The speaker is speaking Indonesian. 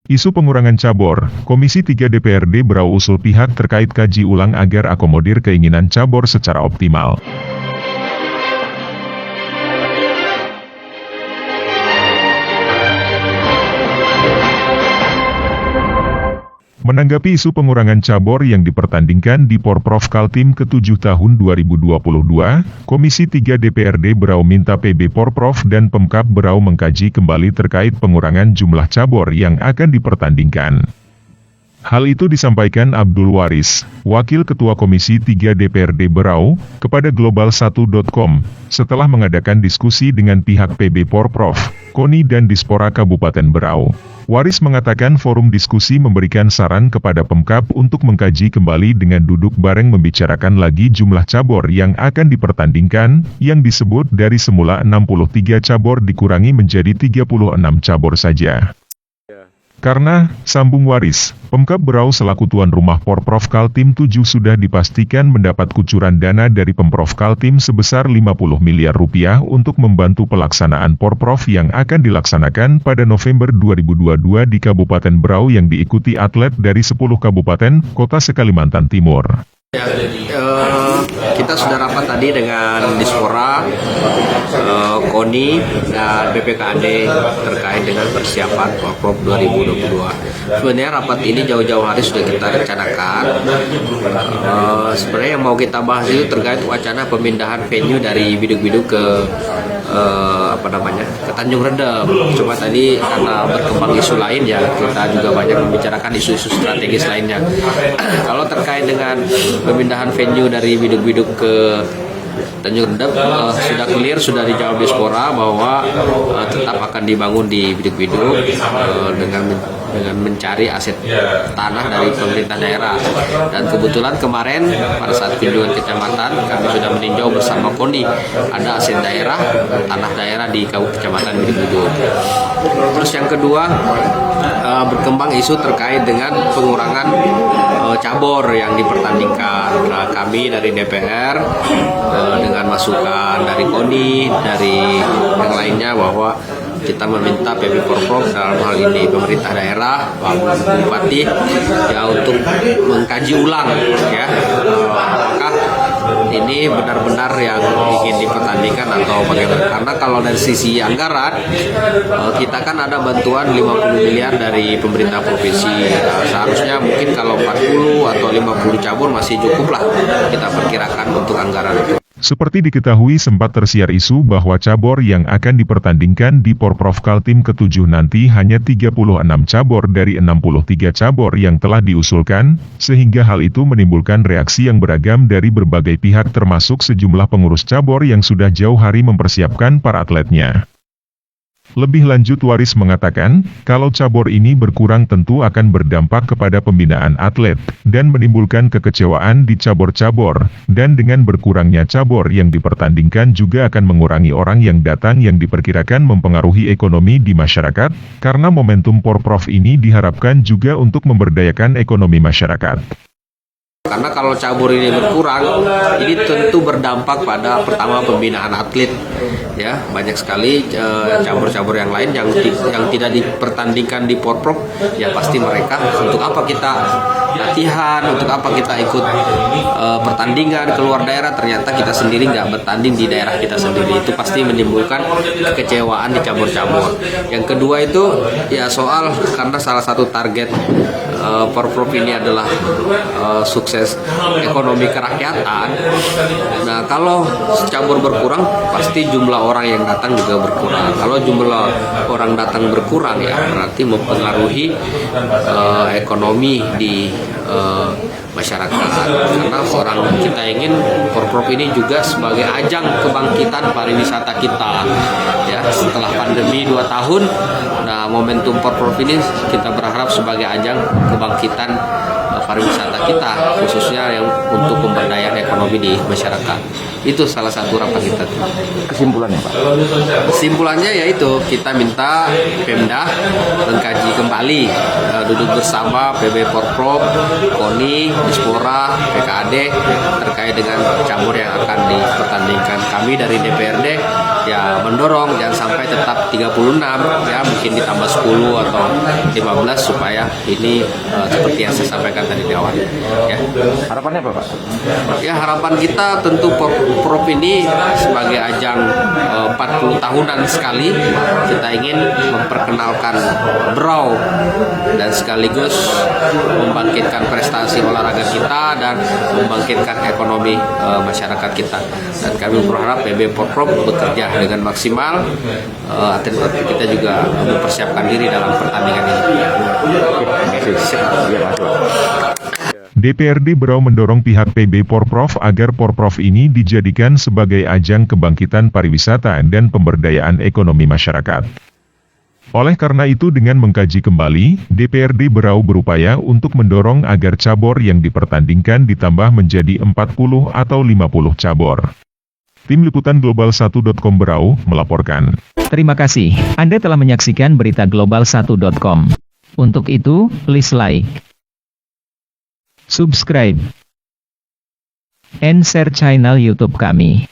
Isu pengurangan cabor, Komisi 3 DPRD Berau usul pihak terkait kaji ulang agar akomodir keinginan cabor secara optimal. Menanggapi isu pengurangan cabor yang dipertandingkan di Porprov Kaltim ke-7 tahun 2022, Komisi 3 DPRD Berau minta PB Porprov dan Pemkab Berau mengkaji kembali terkait pengurangan jumlah cabor yang akan dipertandingkan. Hal itu disampaikan Abdul Waris, Wakil Ketua Komisi 3 DPRD Berau, kepada Global1.com, setelah mengadakan diskusi dengan pihak PB Porprov, KONI dan Dispora Kabupaten Berau. Waris mengatakan forum diskusi memberikan saran kepada Pemkab untuk mengkaji kembali dengan duduk bareng membicarakan lagi jumlah cabor yang akan dipertandingkan, yang disebut dari semula 63 cabor dikurangi menjadi 36 cabor saja. Karena, sambung Waris, Pemkab Berau selaku tuan rumah Porprov Kaltim 7 sudah dipastikan mendapat kucuran dana dari Pemprov Kaltim sebesar 50 miliar rupiah untuk membantu pelaksanaan Porprov yang akan dilaksanakan pada November 2022 di Kabupaten Berau yang diikuti atlet dari 10 kabupaten kota se-Kalimantan Timur. Kita sudah rapat tadi dengan Dispora, KONI, dan BPKAD terkait dengan persiapan Porprov 2022. Sebenarnya rapat ini jauh-jauh hari sudah kita rencanakan. Sebenarnya yang mau kita bahas itu terkait wacana pemindahan venue dari Biduk-Biduk ke ke Tanjung Redem. Cuma tadi karena berkembang isu lain ya, kita juga banyak membicarakan isu-isu strategis lainnya. Kalau terkait dengan pemindahan venue dari Biduk-Biduk ke Tanjung Redem, sudah clear, sudah dijawab Dispora bahwa tetap akan dibangun di Biduk-Biduk dengan mencari aset tanah dari pemerintah daerah. Dan kebetulan kemarin pada saat kunjungan kecamatan kami sudah meninjau bersama KONI ada aset daerah, tanah daerah di kecamatan Biduk-Biduk. Terus yang kedua, berkembang isu terkait dengan pengurangan cabor yang dipertandingkan. Nah, kami dari DPR dengan masukan dari KONI, dari yang lainnya, bahwa kita meminta PB Porprov dalam hal ini pemerintah daerah, Pak Bupati, ya untuk mengkaji ulang ya apakah ini benar-benar yang ingin dipertandingkan atau bagaimana. Karena kalau dari sisi anggaran, kita kan ada bantuan 50 miliar dari pemerintah provinsi. Nah, seharusnya mungkin kalau 40 atau 50 cabur masih cukup lah kita perkirakan untuk anggaran itu. Seperti diketahui sempat tersiar isu bahwa cabor yang akan dipertandingkan di Porprov Kaltim ke-7 nanti hanya 36 cabor dari 63 cabor yang telah diusulkan, sehingga hal itu menimbulkan reaksi yang beragam dari berbagai pihak termasuk sejumlah pengurus cabor yang sudah jauh hari mempersiapkan para atletnya. Lebih lanjut Waris mengatakan, kalau cabor ini berkurang tentu akan berdampak kepada pembinaan atlet, dan menimbulkan kekecewaan di cabor-cabor, dan dengan berkurangnya cabor yang dipertandingkan juga akan mengurangi orang yang datang yang diperkirakan mempengaruhi ekonomi di masyarakat, karena momentum Porprov ini diharapkan juga untuk memberdayakan ekonomi masyarakat. Karena kalau cabur ini berkurang, ini tentu berdampak pada pertama pembinaan atlet, ya banyak sekali cabur-cabur yang lain yang tidak dipertandingkan di Porprov, ya pasti mereka untuk apa kita latihan, untuk apa kita ikut pertandingan keluar daerah, ternyata kita sendiri nggak bertanding di daerah kita sendiri, itu pasti menimbulkan kekecewaan di cabur-cabur. Yang kedua itu ya soal karena salah satu target Porprov ini adalah sukses ekonomi kerakyatan. Nah, kalau cabur berkurang, pasti jumlah orang yang datang juga berkurang. Kalau jumlah orang datang berkurang, ya berarti mempengaruhi ekonomi di masyarakat. Karena orang kita ingin Porprov ini juga sebagai ajang kebangkitan pariwisata kita. Ya, setelah pandemi 2 tahun, nah momentum Porprov ini kita berharap sebagai ajang kebangkitan pariwisata kita, khususnya yang untuk pemberdayaan ekonomi di masyarakat. Itu salah satu rapat kita. Kesimpulannya Pak? Kesimpulannya yaitu kita minta Pemda mengkaji kembali duduk bersama PB Porprov, KONI, Dispora, PKAD terkait dengan cabur yang akan dipertandingkan. Kami dari DPRD ya mendorong jangan sampai tetap 36, ya mungkin ditambah 10 atau 15 supaya ini seperti yang saya sampaikan tadi di awal. Ya. Harapannya apa, Pak? Ya, harapan kita tentu Porprov ini sebagai ajang 40 tahunan sekali, kita ingin memperkenalkan Berau dan sekaligus membangkitkan prestasi olahraga kita dan membangkitkan ekonomi masyarakat kita. Dan kami berharap PB Porprov bekerja dengan maksimal, atlet-atlet kita juga mempersiapkan diri dalam pertandingan ini. DPRD Berau mendorong pihak PB Porprov agar Porprov ini dijadikan sebagai ajang kebangkitan pariwisata dan pemberdayaan ekonomi masyarakat. Oleh karena itu dengan mengkaji kembali, DPRD Berau berupaya untuk mendorong agar cabur yang dipertandingkan ditambah menjadi 40 atau 50 cabur. Tim Liputan Global1.com Berau melaporkan. Terima kasih, Anda telah menyaksikan berita Global1.com. Untuk itu, please like, subscribe, and share channel YouTube kami.